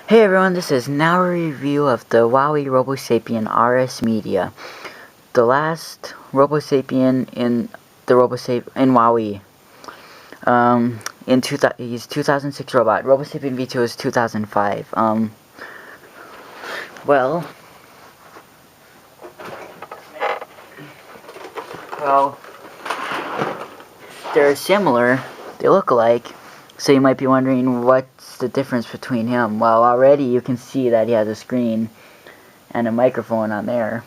Hey everyone, this is now a review of the wowwee robosapien RS Media. The last robosapien in the in wowwee. He's 2006 robot. Robosapien V2 is 2005. Well, they're similar. They look alike. So you might be wondering what's the difference between him. Well, already you can see that he has a screen and a microphone on there.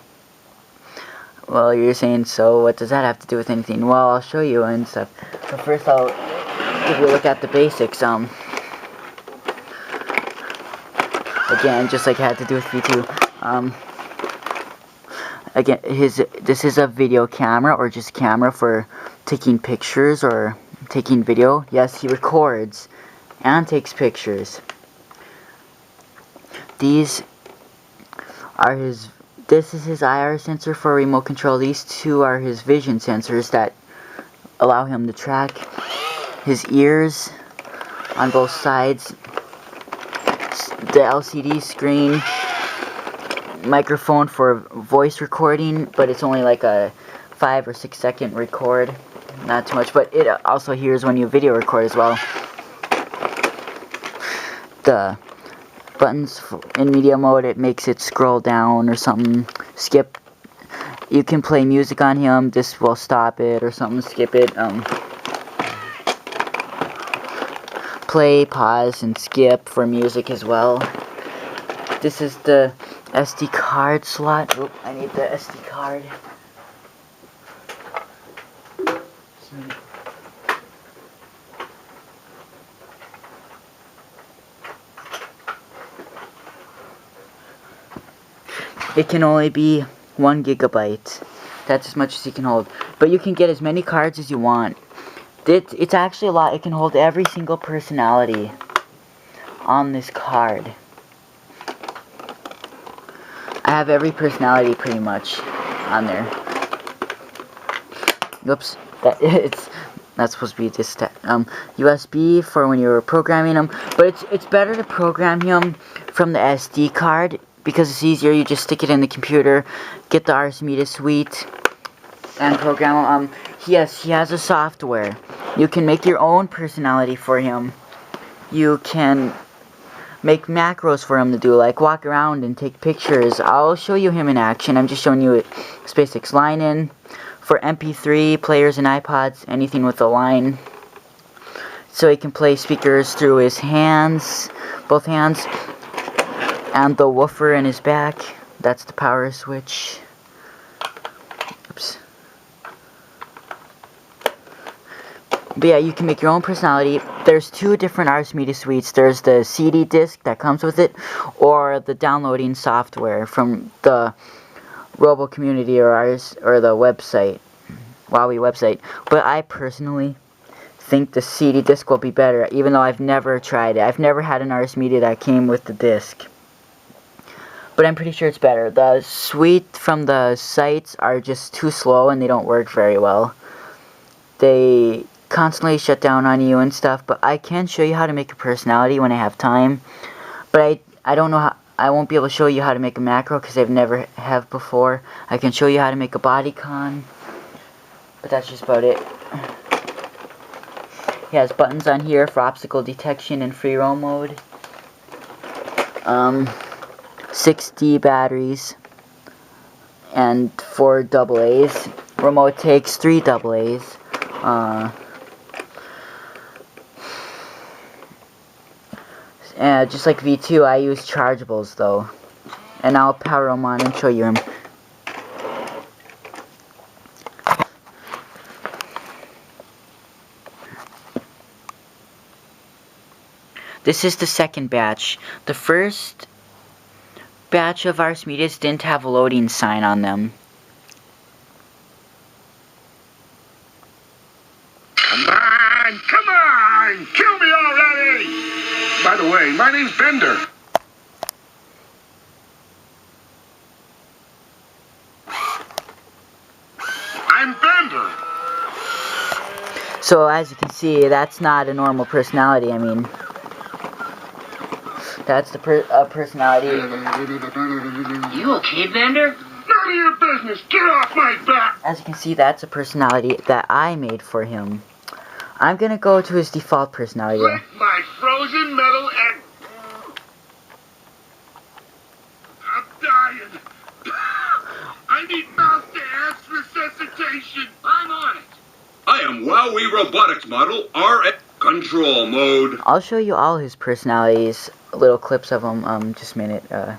Well, you're saying, so what does that have to do with anything? Well, I'll show you and stuff. But first I'll give you a look at the basics. Again, just like I had to do with V2. Again, this is a video camera, or just camera for taking pictures or taking video. Yes, he records and takes pictures. This is his IR sensor for remote control. These two are his vision sensors that allow him to track his ears on both sides. The LCD screen, microphone for voice recording, but it's only like a 5 or 6 second record. Not too much, but it also hears when you video record as well. The buttons in media mode, it makes it scroll down or something. Skip. You can play music on him. This will stop it or something. Skip it. Play, pause, and skip for music as well. This is the SD card slot. Oop, I need the SD card. It can only be 1 gigabyte. That's as much as you can hold. But you can get as many cards as you want. It's actually a lot. It can hold every single personality on this card. I have every personality pretty much on there. Oops, that's supposed to be this USB for when you're programming them. But it's better to program him from the SD card because it's easier. You just stick it in the computer, get the RS Media suite, and program him. Yes, he has a software. You can make your own personality for him. You can make macros for him to do, like walk around and take pictures. I'll show you him in action. I'm just showing you SpaceX line in for MP3 players and iPods, anything with a line. So he can play speakers through his hands, both hands, and the woofer in his back. That's the power switch. Oops. But yeah, you can make your own personality. There's 2 different RS Media suites. There's the CD disc that comes with it, or the downloading software from the Robo community or the website, wowwee website. But I personally think the CD disc will be better, even though I've never tried it. I've never had an RS Media that came with the disc. But I'm pretty sure it's better. The suite from the sites are just too slow and they don't work very well. They constantly shut down on you and stuff, but I can show you how to make a personality when I have time. But I don't know how. I won't be able to show you how to make a macro because I've never have before. I can show you how to make a bodycon, but that's just about it. He has buttons on here for obstacle detection and free roam mode. 6D batteries and 4 AA's. Remote takes 3 AA's. Just like V2, I use chargeables though, and I'll power them on and show you them. This is the second batch. The first batch of RS Medias didn't have a loading sign on them. Come on! Kill me already! By the way, my name's Bender. I'm Bender! So as you can see, that's not a normal personality. I mean, That's the personality. You okay, Bender? None of your business. Get off my back. As you can see, that's a personality that I made for him. I'm gonna go to his default personality. Lick my frozen metal and... I'm dying. I need mouth-to-ass resuscitation. I'm on it. I am wowwee robotics model RF control mode. I'll show you all his personalities, little clips of them. Just a minute. I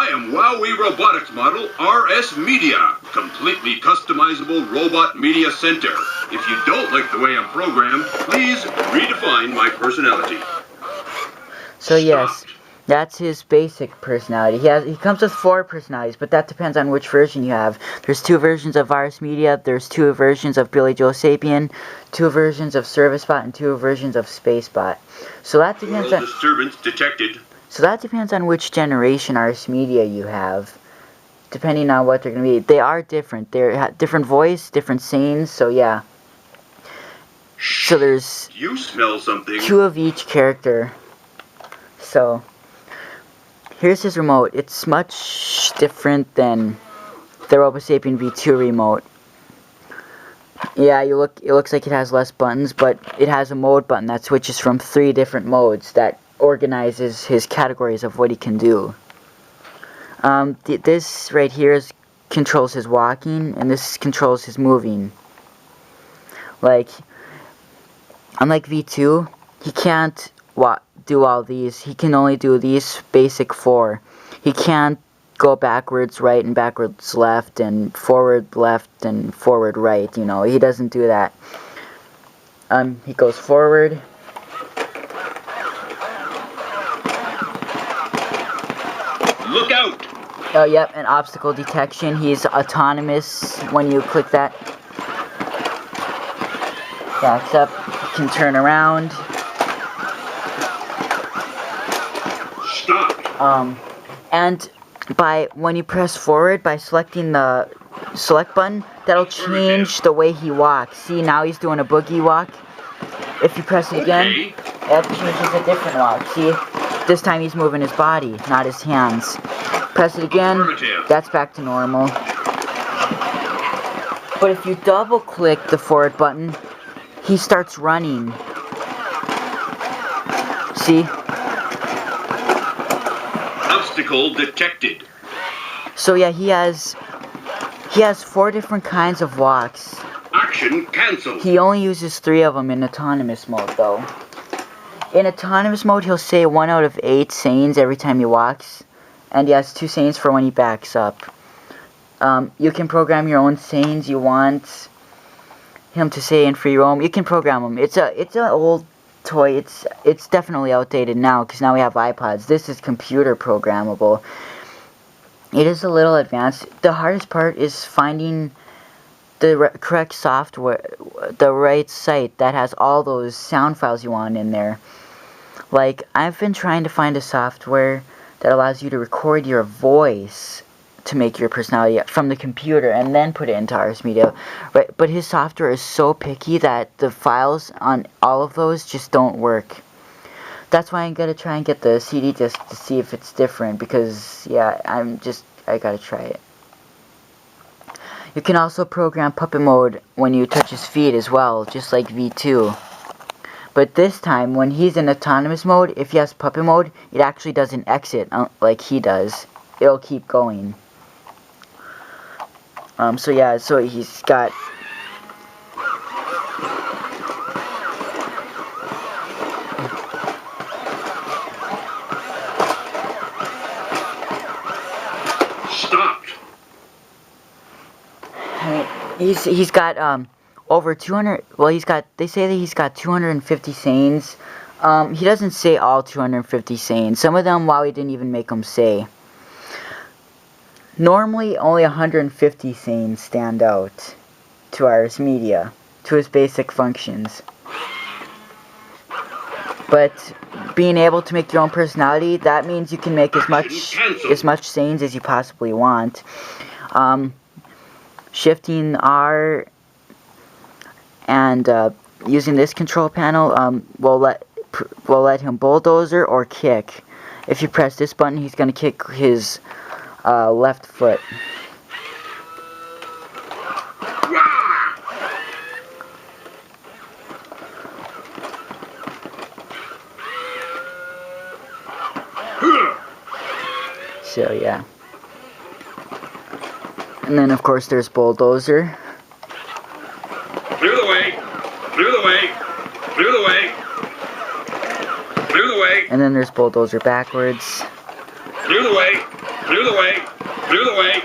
am wowwee robotics model RS Media, completely customizable robot media center. If you don't like the way I'm programmed, please redefine my personality. So yes, that's his basic personality. He comes with 4 personalities, but that depends on which version you have. There's 2 versions of Virus Media, there's 2 versions of Billy Joe Sapien, 2 versions of ServiceBot, and 2 versions of SpaceBot. So that depends on disturbance detected. So that depends on which generation RS Media you have, depending on what they're going to be. They are different. They're different voice, different scenes, so yeah. So there's You smell something. 2 of each character. So here's his remote. It's much different than the robosapien V2 remote. Yeah, it looks like it has less buttons, but it has a mode button that switches from 3 different modes that organizes his categories of what he can do. This right here controls his walking, and this controls his moving. Like, unlike V2, he can't do all these. He can only do these basic 4. He can't go backwards right and backwards left and forward left and forward right, you know. He doesn't do that. He goes forward. Look out! Oh, yep, and obstacle detection. He's autonomous when you click that. Backs up. He can turn around. Stop! And when you press forward, by selecting the select button, that'll change the way he walks. See, now he's doing a boogie walk. If you press it again, that changes a different walk. See, this time he's moving his body, not his hands. Press it again, that's back to normal. But if you double click the forward button, he starts running. See? Obstacle detected. So yeah, he has 4 different kinds of walks. Action cancelled. He only uses 3 of them in autonomous mode, though. In autonomous mode, he'll say 1 out of 8 sayings every time he walks, and he has 2 sayings for when he backs up. You can program your own sayings you want him to say in free roam. You can program them. It's an old toy. It's definitely outdated now because now we have iPods. This is computer programmable. It is a little advanced. The hardest part is finding the correct software, the right site that has all those sound files you want in there. Like, I've been trying to find a software that allows you to record your voice to make your personality from the computer and then put it into RS Media. Right? But his software is so picky that the files on all of those just don't work. That's why I'm gonna try and get the CD disc to see if it's different, because yeah, I gotta try it. You can also program puppet mode when you touch his feet as well, just like V2. But this time, when he's in autonomous mode, if he has puppet mode, it actually doesn't exit like he does. It'll keep going. So yeah, so he's got... Stopped. I mean, he's got over 200. Well, they say that he's got 250 sayings. He doesn't say all 250 sayings. Some of them, WowWee didn't even make them say. Normally, only 150 sayings stand out to RS Media, to his basic functions. But being able to make your own personality, that means you can make as much sayings as you possibly want. Shifting R and using this control panel will will let him bulldozer or kick. If you press this button, he's gonna kick his left foot. So yeah. And then of course there's bulldozer. Clear the way! Clear the way! Clear the way! Clear the way! And then there's bulldozer backwards. Clear the way! Clear the way! Clear the way!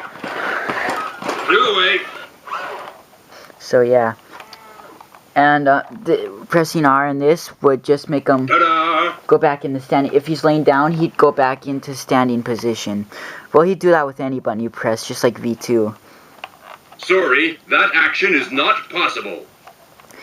Clear the way! So yeah. And pressing R in this would just make him Ta-da! go back in the standing. If he's laying down, he'd go back into standing position. Well, he'd do that with any button you press, just like V2. Sorry, that action is not possible.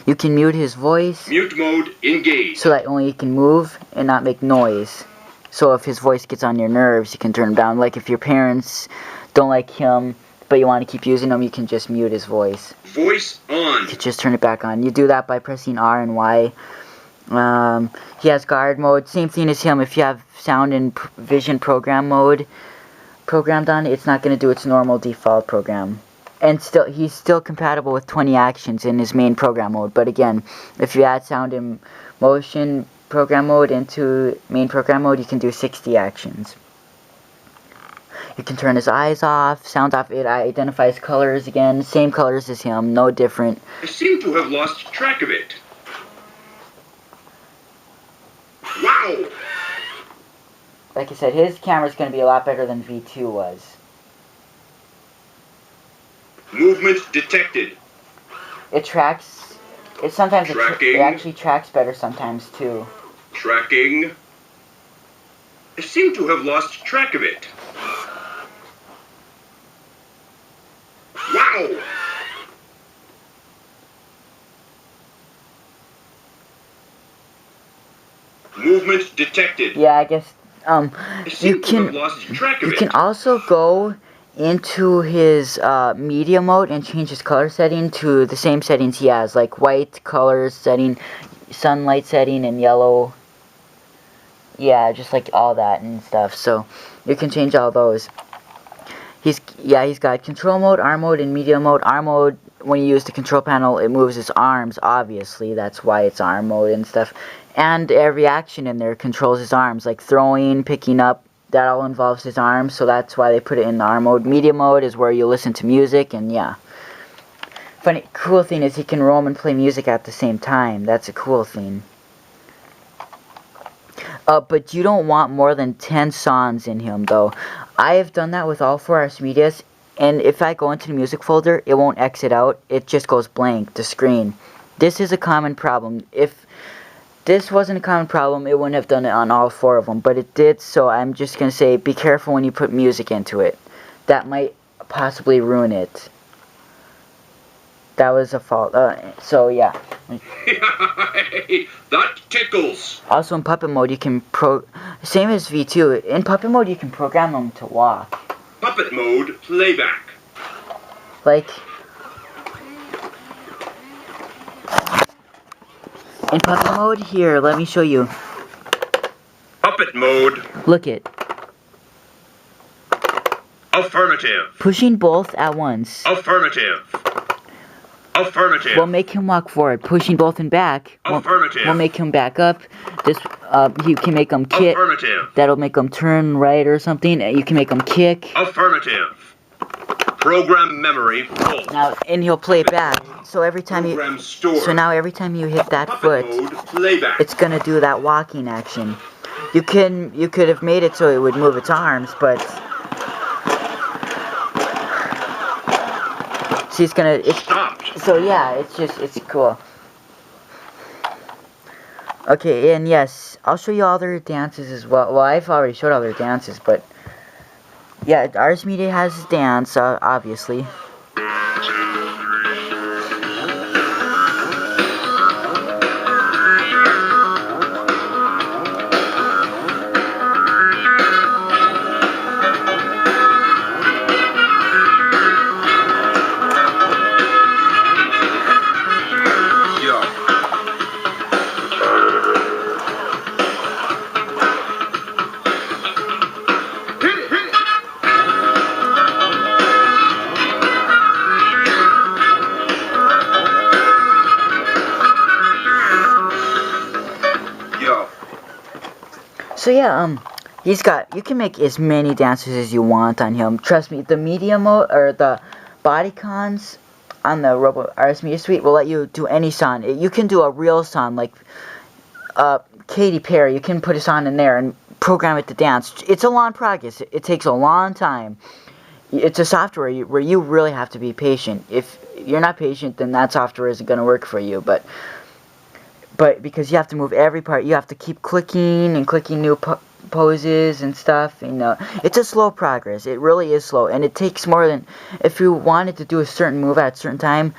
You can mute his voice. Mute mode engaged. So that only he can move and not make noise. So if his voice gets on your nerves, you can turn him down. Like if your parents don't like him, but you want to keep using him, you can just mute his voice. Voice on. You can just turn it back on. You do that by pressing R and Y. He has guard mode. Same thing as him. If you have sound and vision program mode programmed on, it's not going to do its normal default program. And he's still compatible with 20 actions in his main program mode. But again, if you add sound and motion program mode into main program mode, you can do 60 actions. You can turn his eyes off, sound off. It identifies colors again, same colors as him, no different. I seem to have lost track of it. Wow! Like I said, his camera's going to be a lot better than V2 was. Movement detected. It tracks. It sometimes Tracking. it actually tracks better sometimes too. Tracking. I seem to have lost track of it. Wow! Movement detected. Yeah, I guess I you seem to have can lost track of you it. can also go into his media mode and change his color setting to the same settings he has, like white color setting, sunlight setting, and yellow. Yeah, just like all that and stuff. So you can change all those. He's got control mode, arm mode, and media mode. Arm mode, when you use the control panel, it moves his arms, obviously. That's why it's arm mode and stuff. And every action in there controls his arms, like throwing, picking up. That all involves his arms, so that's why they put it in the arm mode. Media mode is where you listen to music, and yeah. Cool thing is he can roam and play music at the same time. That's a cool thing. But you don't want more than 10 songs in him, though. I have done that with all 4 RS Medias, and if I go into the music folder, it won't exit out. It just goes blank, the screen. This is a common problem. If this wasn't a common problem, it wouldn't have done it on all 4 of them, but it did, so I'm just going to say be careful when you put music into it. That might possibly ruin it. That was a fault. So yeah. That tickles. Also in puppet mode you can same as V2. In puppet mode you can program them to walk. Puppet mode playback. Like in puppet mode, here, let me show you. Puppet mode. Look it. Affirmative. Pushing both at once Affirmative. Affirmative. will make him walk forward. Pushing both and back Affirmative. will make him back up. This you can make him kick. Affirmative. That'll make him turn right or something. You can make him kick. Affirmative. Program memory full. Now, and he'll play it back. So every time Program stored. so now every time you hit that Puppet foot, mode playback. it's gonna do that walking action. You could have made it so it would move its arms, but see, Stopped. so yeah, it's cool. Okay, and yes, I'll show you all their dances as well. Well, I've already showed all their dances, but yeah, RS Media has his dance, obviously. So yeah, you can make as many dances as you want on him. Trust me, the media mode or the body cons on the RS Media Suite will let you do any song. You can do a real song like Katy Perry. You can put a song in there and program it to dance. It's a long progress. It takes a long time. It's a software where you really have to be patient. If you're not patient, then that software isn't going to work for you. But because you have to move every part, you have to keep clicking and clicking new poses and stuff. It's a slow progress. It really is slow, and it takes more than, if you wanted to do a certain move at a certain time,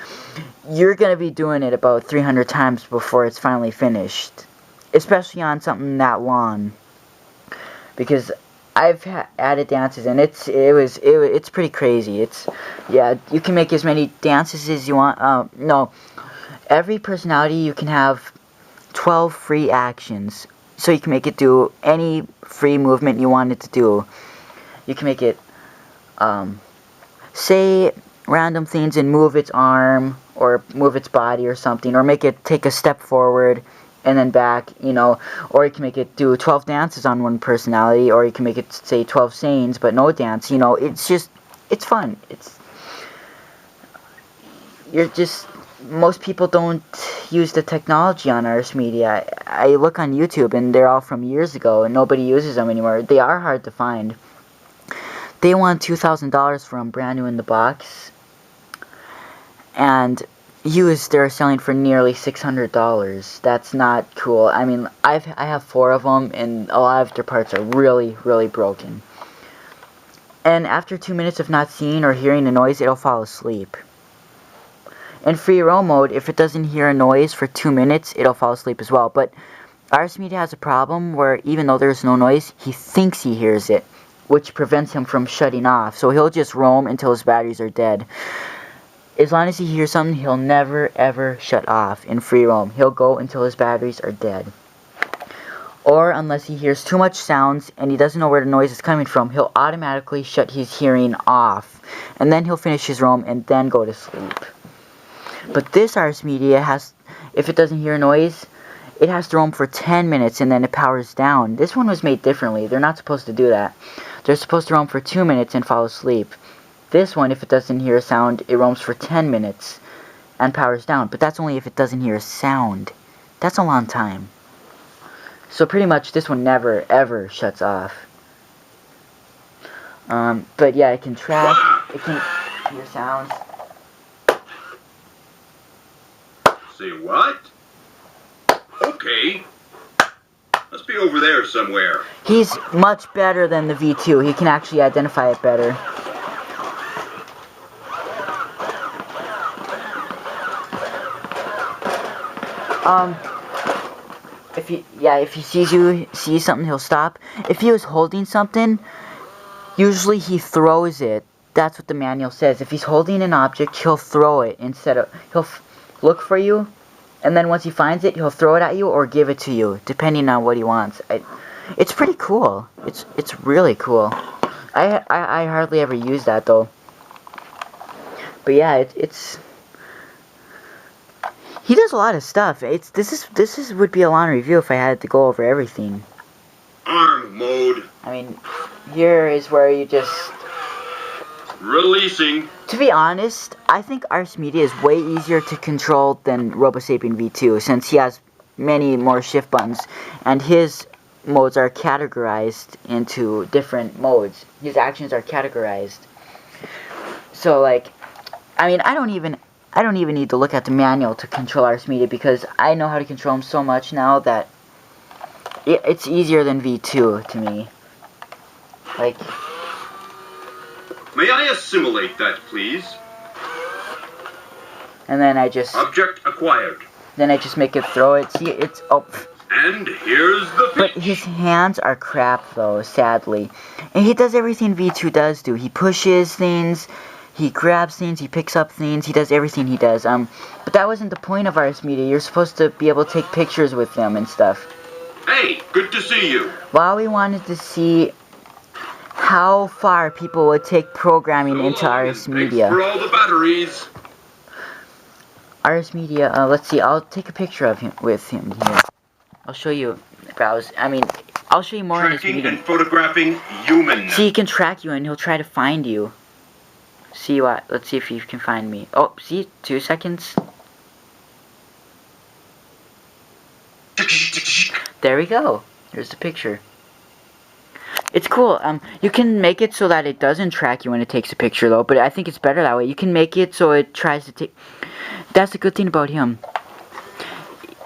you're going to be doing it about 300 times before it's finally finished. Especially on something that long. Because I've added dances, and it's pretty crazy. Yeah, you can make as many dances as you want. No, every personality you can have 12 free actions, so you can make it do any free movement you want it to do. You can make it say random things and move its arm or move its body or something, or make it take a step forward and then back, or you can make it do 12 dances on one personality, or you can make it say 12 sayings but no dance. It's fun. Most people don't use the technology on RS Media. I look on YouTube and they're all from years ago and nobody uses them anymore. They are hard to find. They want $2,000 for them brand new in the box, and used they're selling for nearly $600. That's not cool. I mean, I have 4 of them, and a lot of their parts are really, really broken. And after 2 minutes of not seeing or hearing a noise, it'll fall asleep. In free roam mode, if it doesn't hear a noise for 2 minutes, it'll fall asleep as well. But RS Media has a problem where even though there's no noise, he thinks he hears it, which prevents him from shutting off. So he'll just roam until his batteries are dead. As long as he hears something, he'll never ever shut off in free roam. He'll go until his batteries are dead. Or unless he hears too much sounds and he doesn't know where the noise is coming from, he'll automatically shut his hearing off. And then he'll finish his roam and then go to sleep. But this RS Media if it doesn't hear a noise, it has to roam for 10 minutes and then it powers down. This one was made differently. They're not supposed to do that. They're supposed to roam for 2 minutes and fall asleep. This one, if it doesn't hear a sound, it roams for 10 minutes and powers down. But that's only if it doesn't hear a sound. That's a long time. So pretty much this one never, ever shuts off. But yeah, it can track, it can hear sounds. Say what? Okay. Must be over there somewhere. He's much better than the V2. He can actually identify it better. If he sees something, he'll stop. If he was holding something, usually he throws it. That's what the manual says. If he's holding an object, he'll throw it he'll look for you, and then once he finds it, he'll throw it at you or give it to you, depending on what he wants. It's pretty cool. It's really cool. I hardly ever use that though. But yeah, he does a lot of stuff. This would be a long review if I had to go over everything. Arm mode. I mean, here is where you just... Releasing. To be honest, I think RS Media is way easier to control than robosapien V2, since he has many more shift buttons, and his modes are categorized into different modes. His actions are categorized. So, like, I mean, I don't even need to look at the manual to control RS Media, because I know how to control him so much now that it's easier than V2 to me. Like... May I assimilate that, please? And then I just... Object acquired. Then I just make it throw it. See, it's... Oh. And here's the pitch. But his hands are crap, though, sadly. And he does everything V2 does do. He pushes things, he grabs things, he picks up things, he does everything he does. But that wasn't the point of RS Media. You're supposed to be able to take pictures with them and stuff. Hey, good to see you. Well, we wanted to see how far people would take programming into RS Media. Thanks for all the batteries. RS Media, let's see, I'll take a picture of him with him here. I'll show you browse. I mean, I'll show you more in this Tracking meeting. and photographing human. See, he can track you and he'll try to find you. See what? Let's see if he can find me. Oh, see? 2 seconds. There we go. Here's the picture. It's cool. You can make it so that it doesn't track you when it takes a picture, though. But I think it's better that way. You can make it so it tries to take... That's the good thing about him.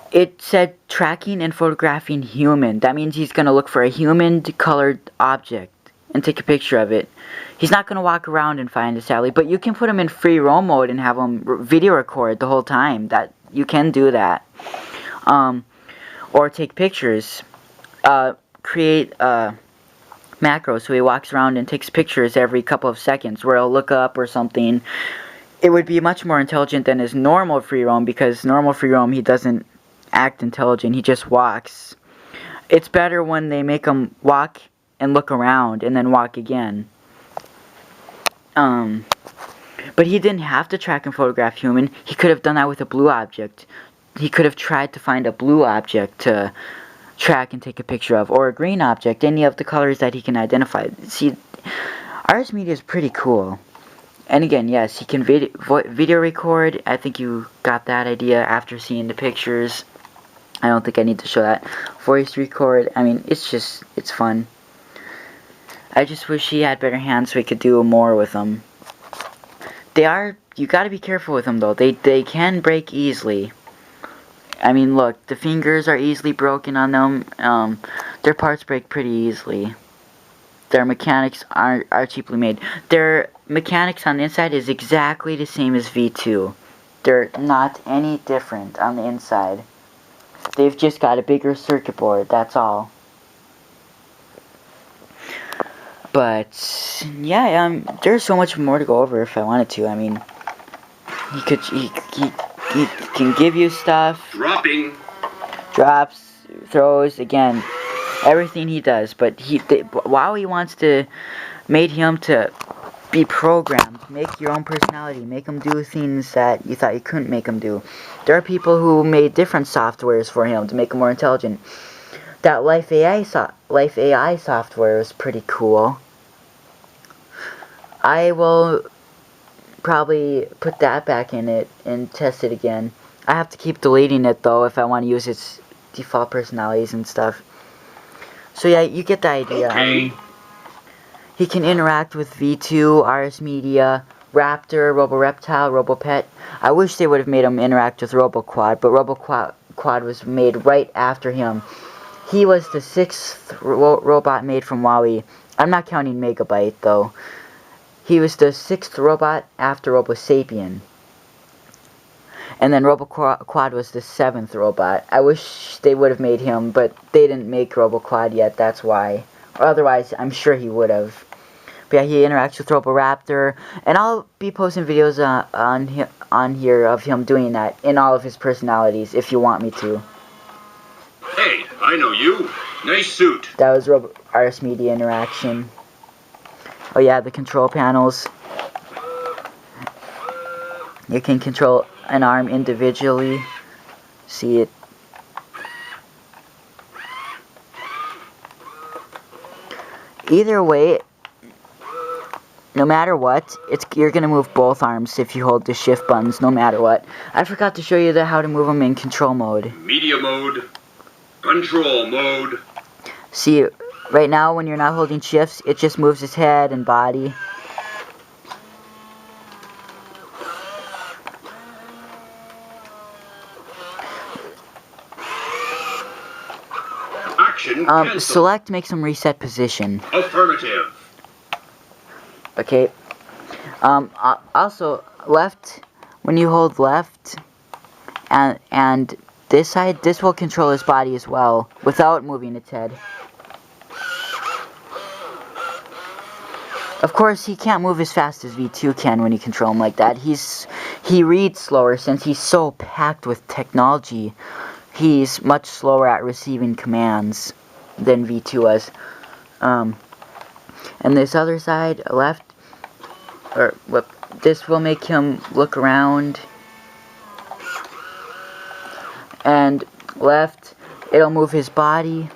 It said tracking and photographing human. That means he's going to look for a human-colored object and take a picture of it. He's not going to walk around and find it, sadly. But you can put him in free roam mode and have him video record the whole time. You can do that. Or take pictures. Create a macro so he walks around and takes pictures every couple of seconds where he'll look up or something. It would be much more intelligent than his normal free roam, because normal free roam he doesn't act intelligent, he just walks. It's better when they make him walk and look around and then walk again. But he didn't have to track and photograph human. He could have done that with a blue object. He could have tried to find a blue object to track and take a picture of, or a green object, any of the colors that he can identify. See, RS Media is pretty cool. And again, yes, he can video record. I think you got that idea after seeing the pictures. I don't think I need to show that. Voice record, I mean, it's fun. I just wish he had better hands so he could do more with them. You gotta be careful with them though. They can break easily. I mean, look, the fingers are easily broken on them. Their parts break pretty easily. Their mechanics are cheaply made. Their mechanics on the inside is exactly the same as V2. They're not any different on the inside. They've just got a bigger circuit board, that's all. But yeah, there's so much more to go over if I wanted to. I mean, he can give you stuff. Drops, throws, again, everything he does. But wowwee wants to make him to be programmed. Make your own personality. Make him do things that you thought you couldn't make him do. There are people who made different softwares for him to make him more intelligent. That Life AI software is pretty cool. I will probably put that back in it and test it again. I have to keep deleting it though if I want to use its default personalities and stuff. So yeah, you get the idea. Okay. I mean, he can interact with V2, RS Media, Raptor, Roboreptile, Robopet. I wish they would have made him interact with RoboQuad, but RoboQuad was made right after him. He was the 6th robot made from wowwee. I'm not counting Megabyte though. He was the 6th robot after robosapien. And then RoboQuad was the 7th robot. I wish they would have made him, but they didn't make RoboQuad yet, that's why. Or otherwise, I'm sure he would have. But yeah, he interacts with Roboraptor, and I'll be posting videos on here of him doing that in all of his personalities, if you want me to. Hey, I know you. Nice suit. That was RS Media interaction. Oh yeah, the control panels. You can control an arm individually. See it. Either way, no matter what, you're gonna move both arms if you hold the shift buttons, no matter what. I forgot to show you how to move them in control mode. Media mode. Control mode. See, right now when you're not holding shifts, it just moves his head and body. Action cancel. Select makes him reset position. Affirmative. Okay. Also, left, when you hold left, and this side, this will control his body as well, without moving its head. Of course, he can't move as fast as V2 can when you control him like that. He reads slower since he's so packed with technology. He's much slower at receiving commands than V2 was. And this other side, left, this will make him look around. And left, it'll move his body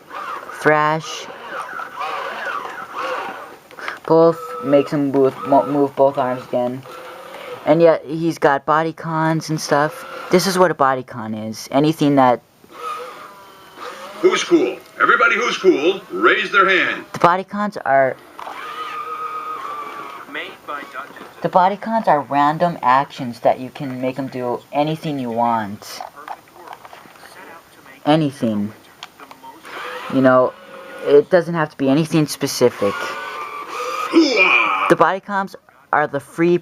thrash. Both makes him move both arms again. And yet he's got body cons and stuff. This is what a body con is. Anything that... Who's cool? Everybody who's cool, raise their hand. The body cons are... The body cons are random actions that you can make them do anything you want. Anything. You know, it doesn't have to be anything specific. The body cons are the free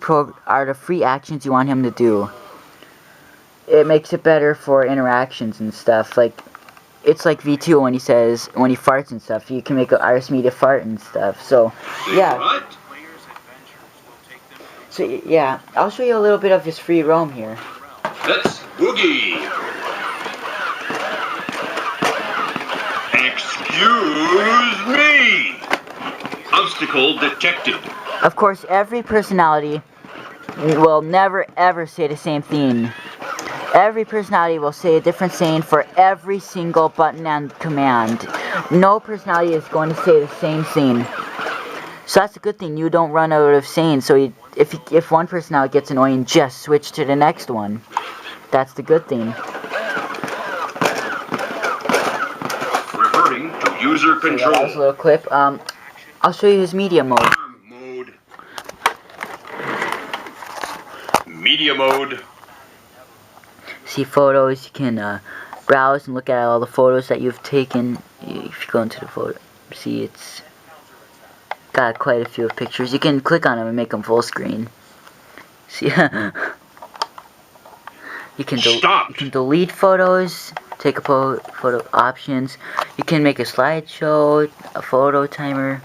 actions you want him to do. It makes it better for interactions and stuff. Like, it's like V2 when he farts and stuff. You can make an Iris Media fart and stuff. So, yeah. So, yeah, I'll show you a little bit of his free roam here. Let's boogie. Excuse me. Obstacle detected. Of course, every personality will never ever say the same thing. Every personality will say a different saying for every single button and command. No personality is going to say the same thing. So that's a good thing. You don't run out of sayings. So if one personality gets annoying, just switch to the next one. That's the good thing. Reverting to user control. So that was a little clip. I'll show you his media mode. Media mode. See photos. You can browse and look at all the photos that you've taken. If you go into the photo, see it's got quite a few pictures. You can click on them and make them full screen. See, you can delete photos. Take a photo options. You can make a slideshow, a photo timer.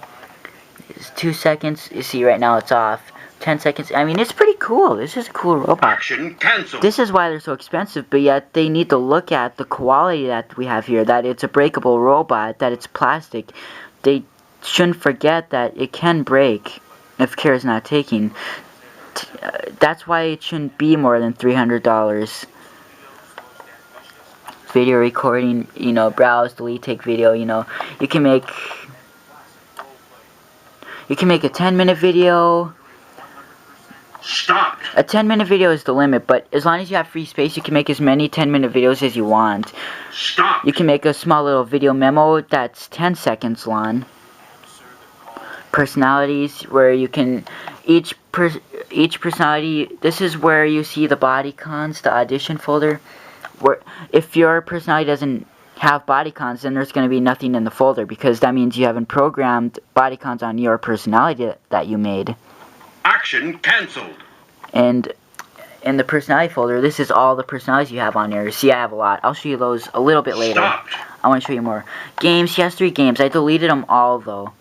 It's 2 seconds. You see right now it's off. 10 seconds. I mean, it's pretty cool. This is a cool robot. Action canceled. This is why they're so expensive, but yet they need to look at the quality that we have here. That it's a breakable robot, that it's plastic. They shouldn't forget that it can break if care is not taken. That's why it shouldn't be more than $300. Video recording, you know, browse, delete, take video, you know. You can make a 10-minute video. Stop. A 10-minute video is the limit, but as long as you have free space, you can make as many 10-minute videos as you want. Stop. You can make a small little video memo that's 10 seconds long. Personalities, where you can each personality. This is where you see the body cons, the audition folder. Where if your personality doesn't have body cons, then there's going to be nothing in the folder, because that means you haven't programmed body cons on your personality that you made. Action cancelled. And in the personality folder, this is all the personalities you have on there. See, I have a lot. I'll show you those a little bit later. Stopped. I want to show you more. Games, he has 3 games. I deleted them all, though.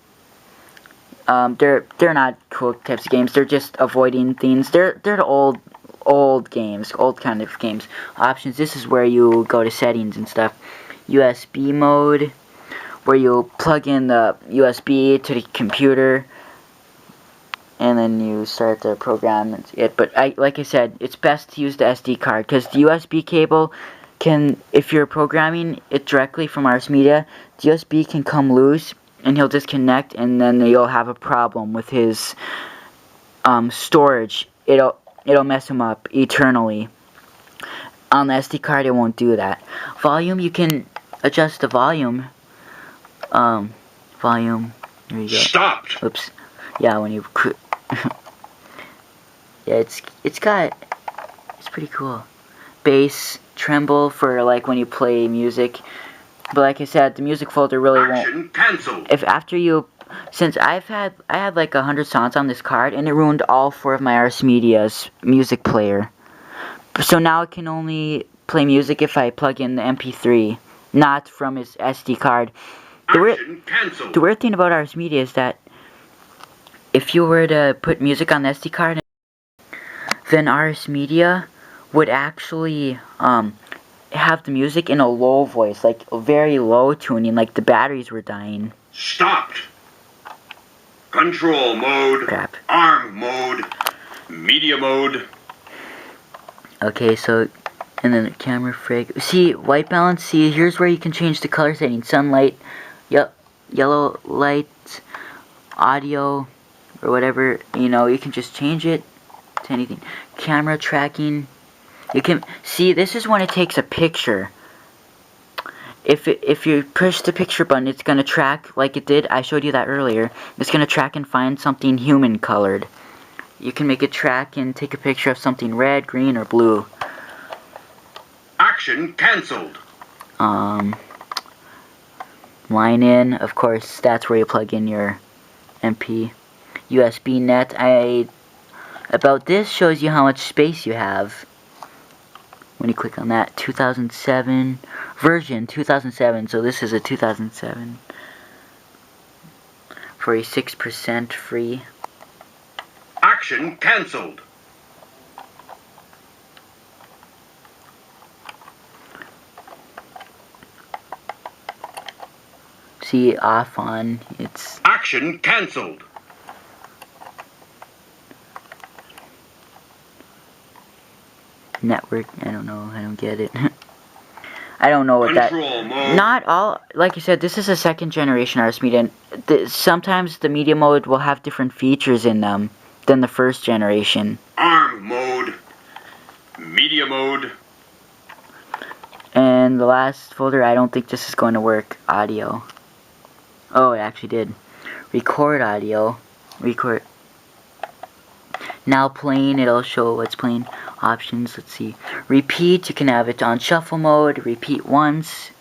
They're not cool types of games. They're just avoiding things. They're the old games, old kind of games. Options, this is where you go to settings and stuff. USB mode, where you plug in the USB to the computer, and then you start the program. But like I said, it's best to use the SD card, because the USB cable can, if you're programming it directly from Iris Media, the USB can come loose and he'll disconnect, and then you'll have a problem with his storage. It'll mess him up eternally. On the SD card, it won't do that. Volume, you can adjust the volume. Volume. There you go. Stopped. Oops. Yeah, when you. Yeah, it's pretty cool. Bass, tremble for like when you play music. But like I said, the music folder really won't. Cancelled. If after you. Since I had like 100 songs on this card, and it ruined all 4 of my Iris Media's music player. So now it can only play music if I plug in the MP3, not from his SD card. The weird thing about Iris Media is that if you were to put music on the SD card, then Iris Media would actually have the music in a low voice, like a very low tuning, like the batteries were dying. Stopped. Control mode. Crap. ARM mode. Media mode. Okay, so, and then the camera frig. See, white balance, see, here's where you can change the color setting. Sunlight, yep, yellow light, audio, or whatever, you know, you can just change it to anything. Camera tracking. You can see, this is when it takes a picture. If you push the picture button, it's gonna track like it did. I showed you that earlier. It's gonna track and find something human colored. You can make it track and take a picture of something red, green, or blue. Action canceled. Line in, of course, that's where you plug in your MP. USB net. About this shows you how much space you have. When you click on that, 2007 version 2007. So this is a 2007 for a 6% free. Action canceled. See, off on. It's action canceled. Network, I don't know, I don't get it. I don't know what Control mode. Not all, like you said, this is a second generation RS Media, and sometimes the media mode will have different features in them than the first generation. ARM mode. Media mode. And the last folder, I don't think this is going to work. Audio. Oh, it actually did. Record audio. Record. Now playing, it'll show what's playing. Options, let's see. Repeat, you can have it on shuffle mode. Repeat once.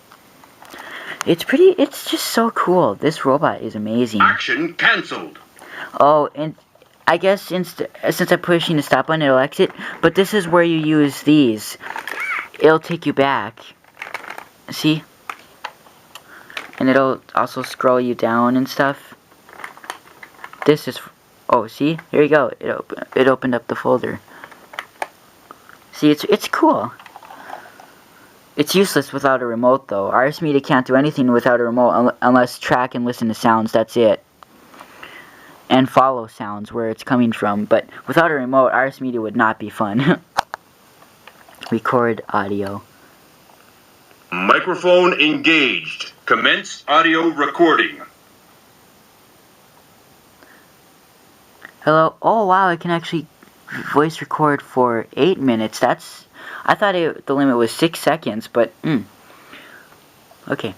It's just so cool. This robot is amazing. Action cancelled. Oh, and I guess since I'm pushing the stop button, it'll exit. But this is where you use these. It'll take you back. See? And it'll also scroll you down and stuff. This is... Oh, see? Here you go. It opened up the folder. See, it's cool. It's useless without a remote, though. RS Media can't do anything without a remote unless track and listen to sounds. That's it. And follow sounds where it's coming from. But without a remote, RS Media would not be fun. Record audio. Microphone engaged. Commence audio recording. Hello. Oh, wow, I can actually voice record for 8 minutes. That's... I thought the limit was 6 seconds, but... Okay.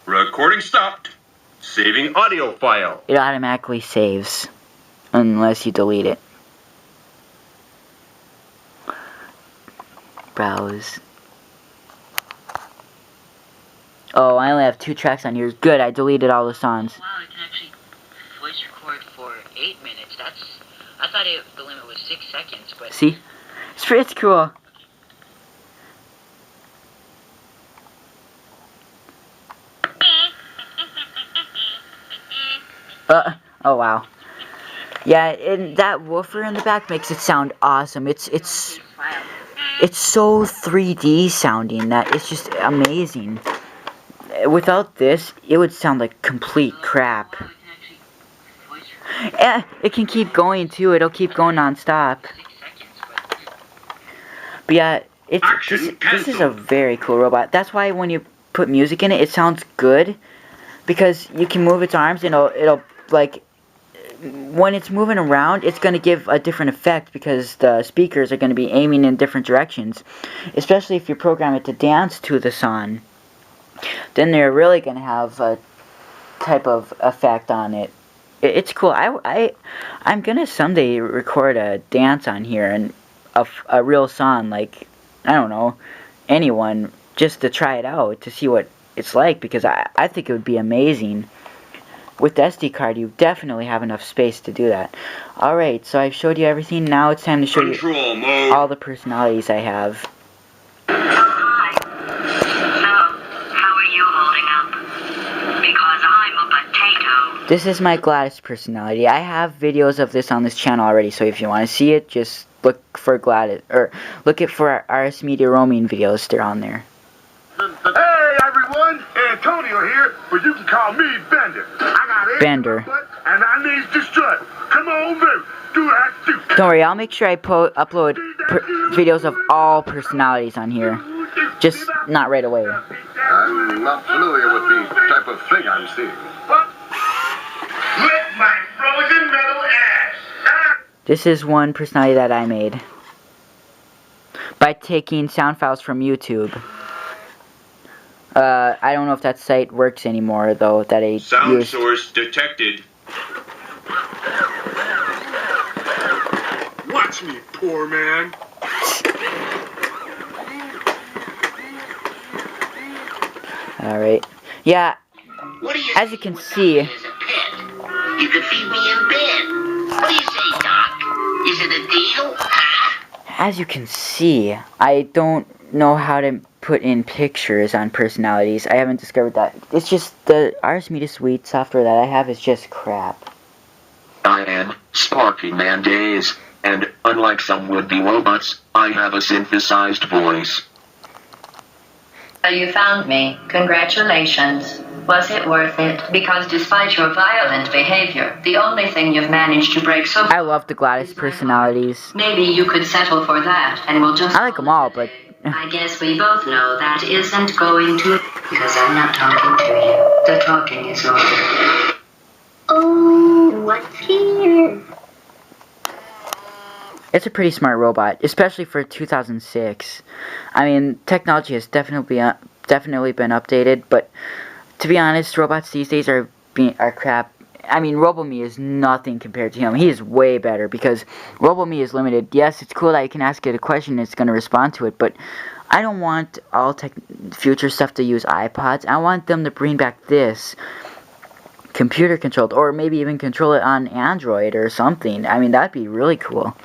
Recording stopped. Saving audio file. It automatically saves. Unless you delete it. Browse. Oh, I only have 2 tracks on here. Good, I deleted all the songs. Wow, I can actually voice record for 8 minutes. I thought the limit was 6 seconds, but... See? It's cool. Oh wow. Yeah, and that woofer in the back makes it sound awesome. It's so 3D sounding that it's just amazing. Without this, it would sound like complete crap. Yeah, it can keep going too. It'll keep going non-stop. But yeah, this is a very cool robot. That's why when you put music in it, it sounds good. Because you can move its arms and it'll like... When it's moving around, it's going to give a different effect because the speakers are going to be aiming in different directions. Especially if you program it to dance to the song. Then they're really going to have a type of effect on it. It's cool. I'm going to someday record a dance on here and a real song, like, I don't know, anyone, just to try it out, to see what it's like, because I think it would be amazing. With the SD card, you definitely have enough space to do that. Alright, so I've showed you everything. Now it's time to show you all the personalities I have. Hi. So, how are you holding up? Because I'm a potato. This is my Gladys personality. I have videos of this on this channel already, so if you want to see it, just look for Gladys, or look for our RS Media roaming videos. They're on there. Hey everyone, Antonio here, but you can call me Bender. I got Bender. And I need to strut. Come on, baby. Do that too. Don't worry, I'll make sure I upload videos of all personalities on here. Just not right away. I'm not familiar with the type of thing I'm seeing. Lick my frozen metal ass! This is one personality that I made by taking sound files from YouTube. I don't know if that site works anymore, though, that I Sound used. source detected. Watch me, poor man. Alright. Yeah, What do you as you can see, is a pet? You could feed me in bed. What do you say, Doc? Is it a deal? as you can see, I don't know how to put in pictures on personalities. I haven't discovered that. It's just the RS Media Suite software that I have is just crap. I am Sparky Man Days, and unlike some would-be robots, I have a synthesized voice. You found me. Congratulations. Was it worth it? Because despite your violent behavior, the only thing you've managed to break so far... I love the Gladys personalities. Maybe you could settle for that, and we'll just... I like them all, but... I guess we both know that isn't going to... Because I'm not talking to you. The talking is over. Oh, what's here? It's a pretty smart robot, especially for 2006. I mean, technology has definitely been updated, but to be honest, robots these days are crap. I mean, RoboMe is nothing compared to him. He is way better because RoboMe is limited. Yes, it's cool that you can ask it a question and it's going to respond to it, but I don't want all future stuff to use iPods. I want them to bring back this computer controlled, or maybe even control it on Android or something. I mean, that'd be really cool.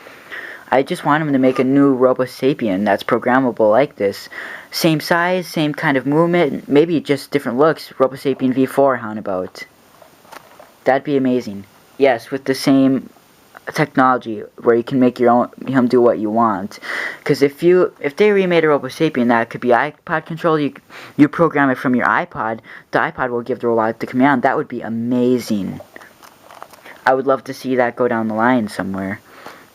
I just want him to make a new robosapien that's programmable like this. Same size, same kind of movement, maybe just different looks. Robosapien V4, how about? That'd be amazing. Yes, with the same technology where you can make him do what you want. Because if they remade a robosapien that could be iPod controlled, you program it from your iPod. The iPod will give the robot the command. That would be amazing. I would love to see that go down the line somewhere.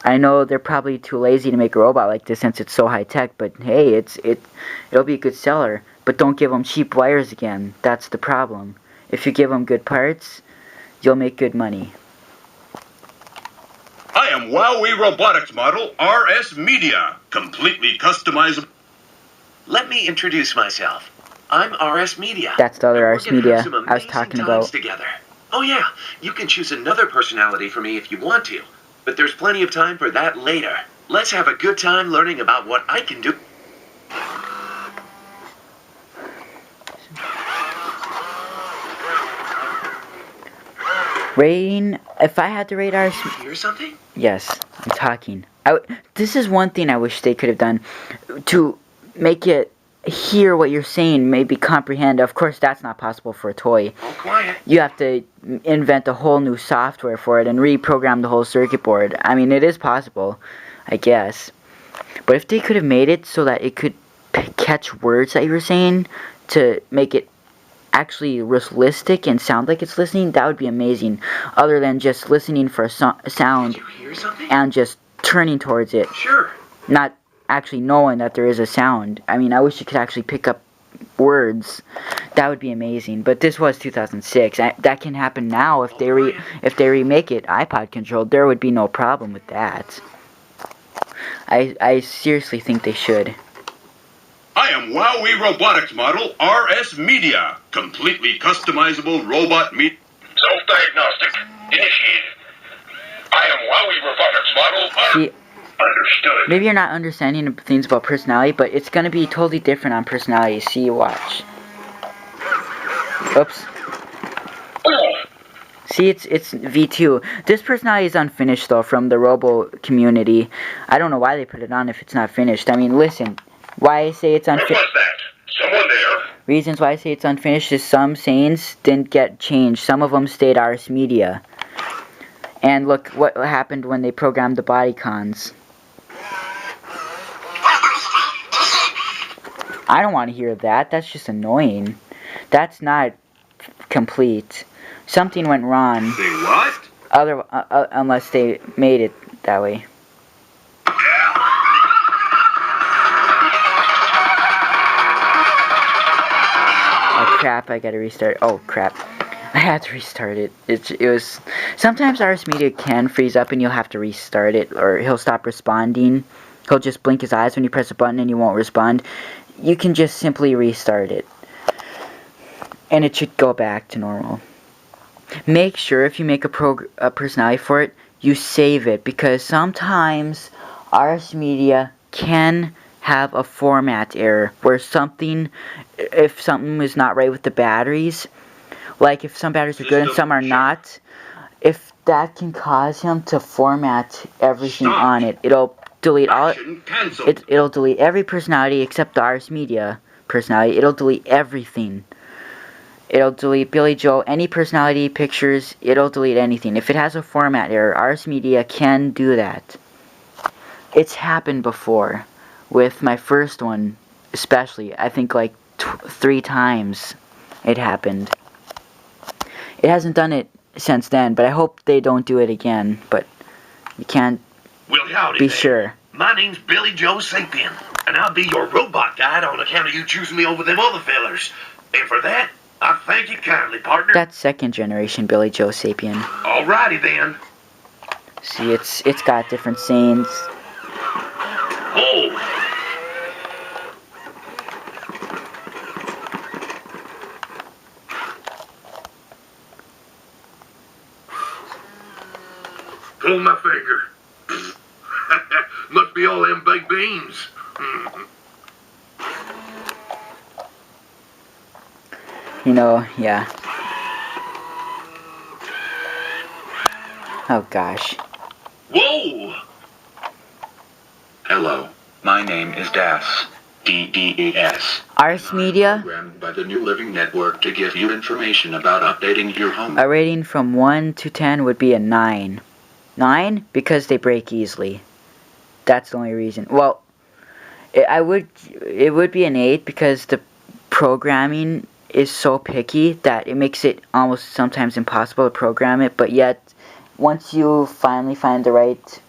I know they're probably too lazy to make a robot like this since it's so high tech, but hey, it'll be a good seller. But don't give them cheap wires again. That's the problem. If you give them good parts, you'll make good money. I am wowwee Robotics model RS Media, completely customizable. Let me introduce myself. I'm RS Media. That's the other And we're RS gonna Media have some I was amazing talking times about. Together. Oh yeah, you can choose another personality for me if you want to, but there's plenty of time for that later. Let's have a good time learning about what I can do. Rating, if I had to rate RS... Hear something? Yes, I'm talking. This is one thing I wish they could have done to make it hear what you're saying, maybe comprehend. Of course, that's not possible for a toy. All quiet. You have to invent a whole new software for it and reprogram the whole circuit board. I mean, it is possible, I guess. But if they could have made it so that it could catch words that you were saying to make it actually realistic and sound like it's listening, that would be amazing. Other than just listening for a sound Did you hear something? and just turning towards it, Sure. not actually knowing that there is a sound. I mean, I wish you could actually pick up words. That would be amazing. But this was 2006. That can happen now if they remake it iPod controlled. There would be no problem with that. I seriously think they should. I am wowwee Robotics model RS Media, completely customizable robot meat. Self-diagnostic initiated. I am wowwee Robotics model. See, Understood. maybe you're not understanding things about personality, but it's going to be totally different on personality. See, watch. Oops. See, it's V2. This personality is unfinished, though, from the Robo community. I don't know why they put it on if it's not finished. I mean, listen. Why I say it's What unfinished. was that? Someone there? Reasons why I say it's unfinished is some sayings didn't get changed. Some of them stayed RS Media. And look what happened when they programmed the body cons. I don't want to hear that. That's just annoying. That's not complete. Something went wrong. Say what? Unless they made it that way. crap, I gotta restart. Oh, crap. I had to restart it. It was... Sometimes RS Media can freeze up and you'll have to restart it, or he'll stop responding. He'll just blink his eyes when you press a button and he won't respond. You can just simply restart it. And it should go back to normal. Make sure if you make a personality for it, you save it, because sometimes RS Media can have a format error where if something is not right with the batteries, like if some batteries are good and some are not, if that can cause him to format everything on it, it'll delete it'll delete every personality except the RS Media personality. It'll delete everything. It'll delete Billy Joe, any personality, pictures, it'll delete anything. If it has a format error, RS Media can do that. It's happened before. With my first one, especially, I think like 3 times it happened. It hasn't done it since then, but I hope they don't do it again, but you can't be sure. My name's Billy Joe Sapien, and I'll be your robot guide on account of you choosing me over them other fellers. And for that, I thank you kindly, partner. That's second generation Billy Joe Sapien. Alrighty then. See, it's got different scenes. Oh! Pull my finger. Must be all them baked beans. You know, yeah. Oh gosh. Whoa! Hello, my name is Das. DDES. RS Media, Programmed by the New Living Network to give you information about updating your home. a rating from 1 to 10 would be a 9. 9 because they break easily. That's the only reason. Well, it would be an 8 because the programming is so picky that it makes it almost sometimes impossible to program it, but yet once you finally find the right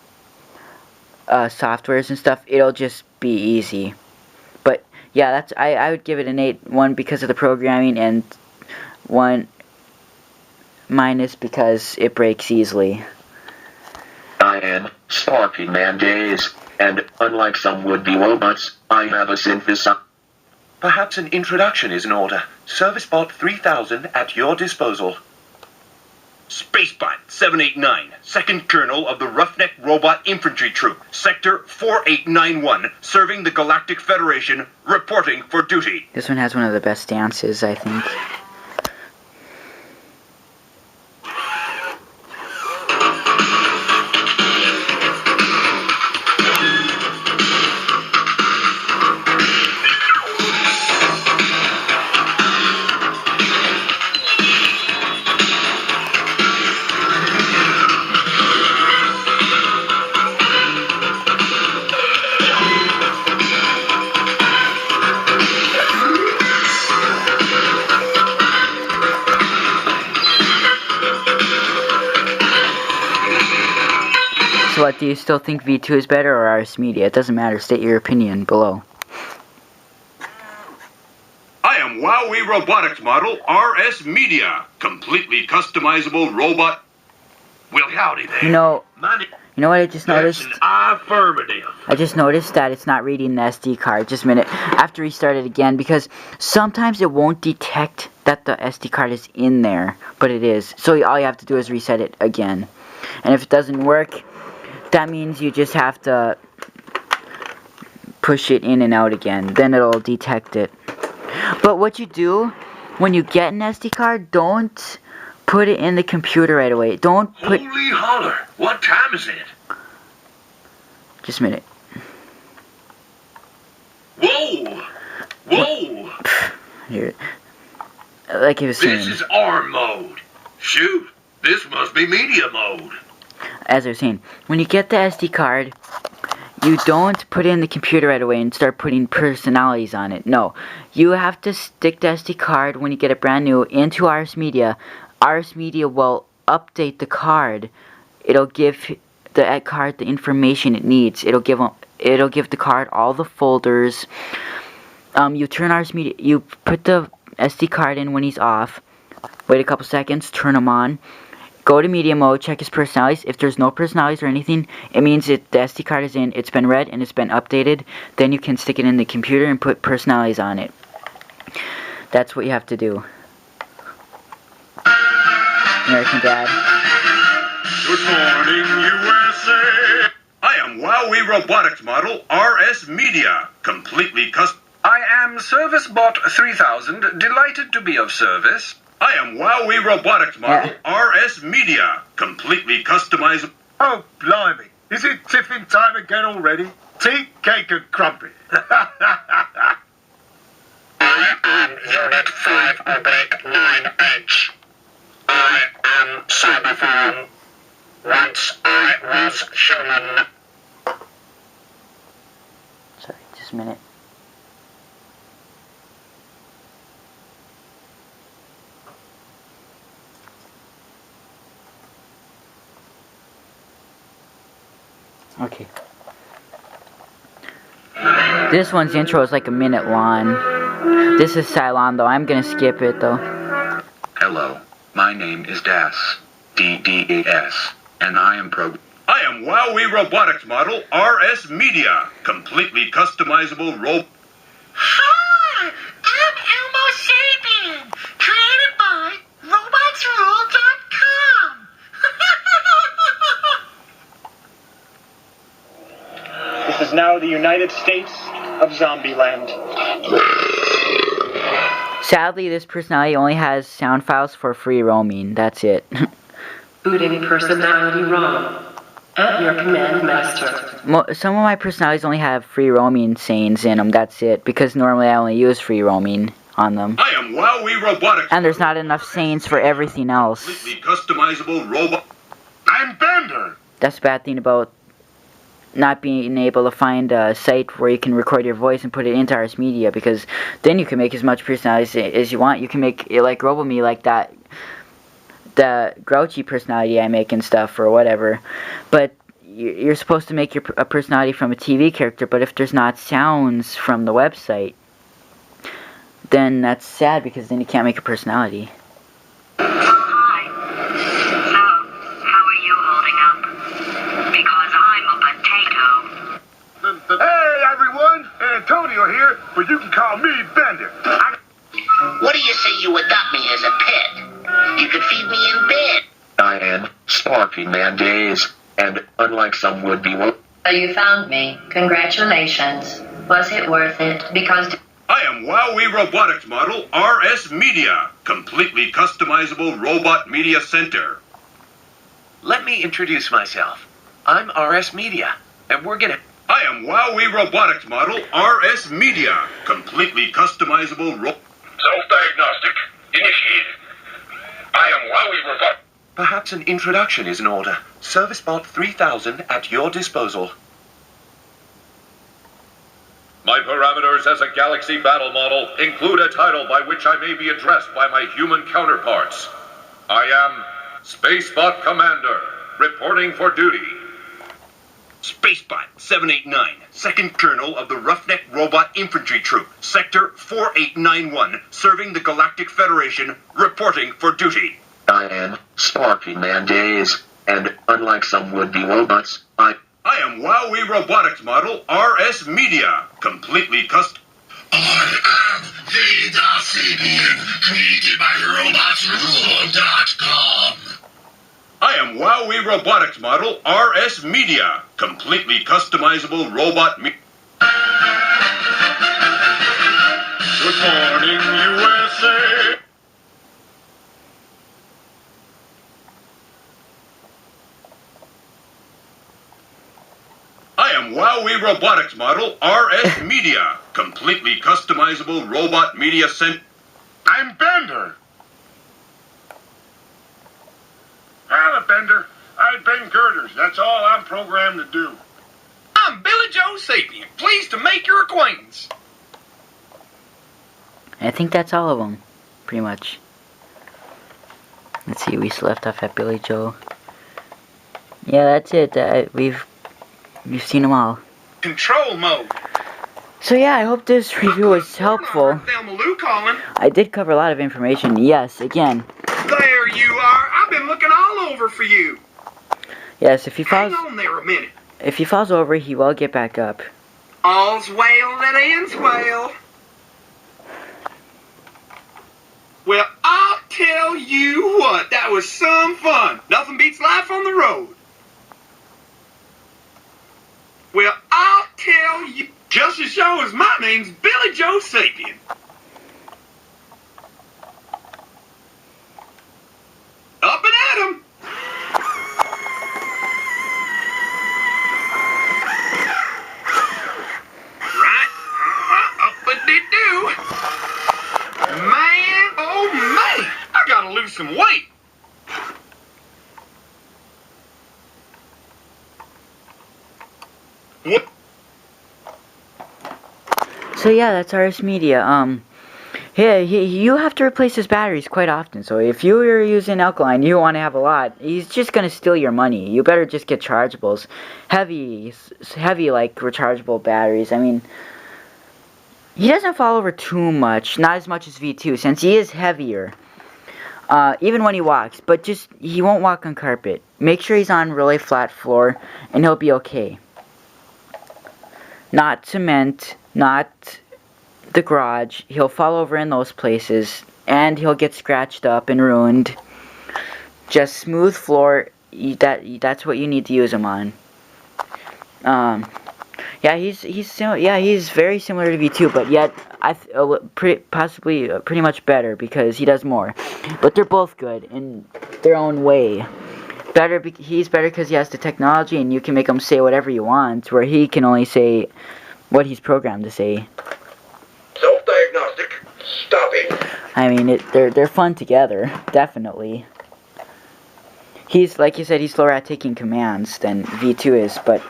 softwares and stuff, it'll just be easy. But yeah, that's I would give it an 8. 1 because of the programming, and 1 minus because it breaks easily. I am Sparky Man Days, and unlike some would-be robots, I have a synthesizer. Perhaps an introduction is in order. Servicebot 3000 at your disposal. Spacebot 789, second colonel of the Roughneck Robot Infantry Troop, Sector 4891, serving the Galactic Federation, reporting for duty. This one has one of the best dances, I think. So what, do you still think V2 is better or RS Media? It doesn't matter, state your opinion below. I am wowwee Robotics model RS Media, completely customizable robot. Well, howdy there. You know My what I just noticed? That's an affirmative. I just noticed that it's not reading the SD card. Just a minute. I have to restart it again because sometimes it won't detect that the SD card is in there, but it is. So all you have to do is reset it again. And if it doesn't work, that means you just have to push it in and out again. Then it'll detect it. But what you do when you get an SD card, don't put it in the computer right away. Don't put... Holy holler! What time is it? Just a minute. Whoa! Whoa! Here. Like he was saying. This is ARM mode. Shoot, this must be media mode. As I was saying, when you get the SD card, you don't put it in the computer right away and start putting personalities on it. No. You have to stick the SD card when you get it brand new into RS Media. RS Media will update the card. It'll give the card the information it needs. It'll give the card all the folders. You turn RS Media, you put the SD card in when he's off. Wait a couple seconds, turn him on. Go to media mode, check his personalities. If there's no personalities or anything, it means the SD card is in, it's been read, and it's been updated. Then you can stick it in the computer and put personalities on it. That's what you have to do. American Dad. Good morning, USA. I am wowwee Robotics Model RS Media, completely custom. I am ServiceBot 3000, delighted to be of service. I am wowwee Robotics Model RS Media, completely customizable. Oh, blimey. Is it tiffin time again already? Tea, cake, and crumpet. I am Unit 5/9H. I am Cyberphone. Once I was human. Sorry, just a minute. Okay. This one's intro is like a minute long. This is Cylon though. I'm gonna skip it though. Hello, my name is Das, DDAS, and I am I am wowwee Robotics Model RS Media, completely customizable Hi, I'm Elmo Sapien, created by robotsrule.com. This is now the United States of Zombieland. Sadly, this personality only has sound files for free roaming. That's it. Booting personality ROM. At your command, master. Some of my personalities only have free roaming sayings in them. That's it. Because normally I only use free roaming on them. I am wowwee Robotics. And there's not enough sayings for everything else. Completely customizable robot. I'm Bender. That's the bad thing about not being able to find a site where you can record your voice and put it into RS Media, because then you can make as much personalities as you want. You can make it like RoboMe, like that, the grouchy personality I make and stuff, or whatever. But you're supposed to make a personality from a TV character, but if there's not sounds from the website, then that's sad, because then you can't make a personality. Hey, everyone. Antonio here, but you can call me Bender. What do you say you adopt me as a pet? You could feed me in bed. I am Sparky Man Days, and unlike some would-be You found me. Congratulations. Was it worth it? Because... I am wowwee Robotics Model RS Media, completely customizable robot media center. Let me introduce myself. I'm RS Media, and we're gonna... I am wowwee Robotics Model RS Media, completely customizable Self-diagnostic initiated. I am wowwee Robotics. Perhaps an introduction is in order. ServiceBot 3000 at your disposal. My parameters as a Galaxy battle model include a title by which I may be addressed by my human counterparts. I am Spacebot Commander, reporting for duty. Spacebot 789, Second Colonel of the Roughneck Robot Infantry Troop, Sector 4891, serving the Galactic Federation, reporting for duty. I am Sparky Man Days, and unlike some would-be robots, I am wowwee Robotics Model RS Media, completely custom. I am wowwee, created by robotsrule.com. I am wowwee Robotics Model RS Media, completely customizable robot Good morning, USA. I am wowwee Robotics Model RS Media, completely customizable robot media center. I'm Bender. I'm a Bender. I bend girders. That's all I'm programmed to do. I'm Billy Joe Sapien. Pleased to make your acquaintance. I think that's all of them, pretty much. Let's see, we still left off at Billy Joe. Yeah, that's it. We've seen them all. Control mode. So yeah, I hope this review was helpful. Thelma Lou calling. I did cover a lot of information. Yes, again. There you are. I've been looking all over for you. Yes, if he falls, Hang on there a minute. if he falls over, he will get back up. All's well that ends well. Well, I'll tell you what, that was some fun. Nothing beats life on the road. Well, I'll tell you, just as sure as my name's Billy Joe Sapien. Up and at 'em. Right, up and they do. Man, oh man, I gotta lose some weight. What? So yeah, that's RS Media. Yeah, you have to replace his batteries quite often. So if you are using alkaline, you want to have a lot. He's just gonna steal your money. You better just get chargeables, heavy like rechargeable batteries. I mean, he doesn't fall over too much, not as much as V2, since he is heavier. Even when he walks, but just he won't walk on carpet. Make sure he's on really flat floor, and he'll be okay. Not cement, not the garage. He'll fall over in those places, and he'll get scratched up and ruined. Just smooth floor. That's what you need to use him on. Yeah, he's very similar to V2, but yet possibly pretty much better because he does more. But they're both good in their own way. He's better because he has the technology, and you can make him say whatever you want, where he can only say what he's programmed to say. Self-diagnostic. Stop it. I mean, they're fun together, definitely. He's, like you said, he's slower at taking commands than V2 is, but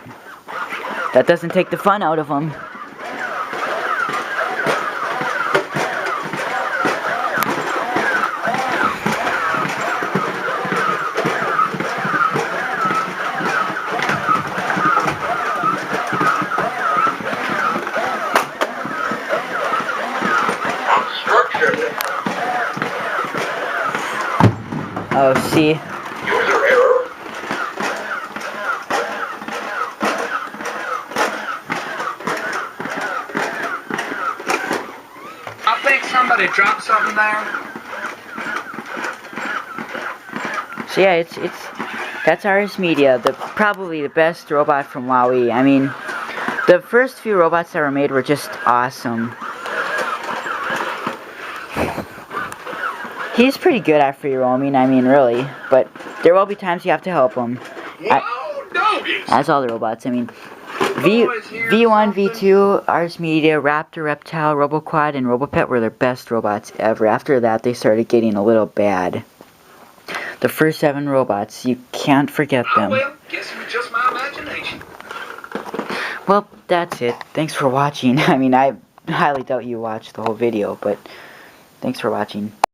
that doesn't take the fun out of him. Oh, see? User error. I think somebody dropped something there. So yeah, that's RS Media, probably the best robot from wowwee. I mean, the first few robots that were made were just awesome. He's pretty good at free roaming, I mean, really, but there will be times you have to help him. As all the robots, I mean, V1, V2, RS Media, Raptor, Reptile, Roboquad, and Robopet were their best robots ever. After that, they started getting a little bad. The first 7 robots, you can't forget them. Well, guess it was just my imagination. Well, that's it. Thanks for watching. I mean, I highly doubt you watched the whole video, but thanks for watching.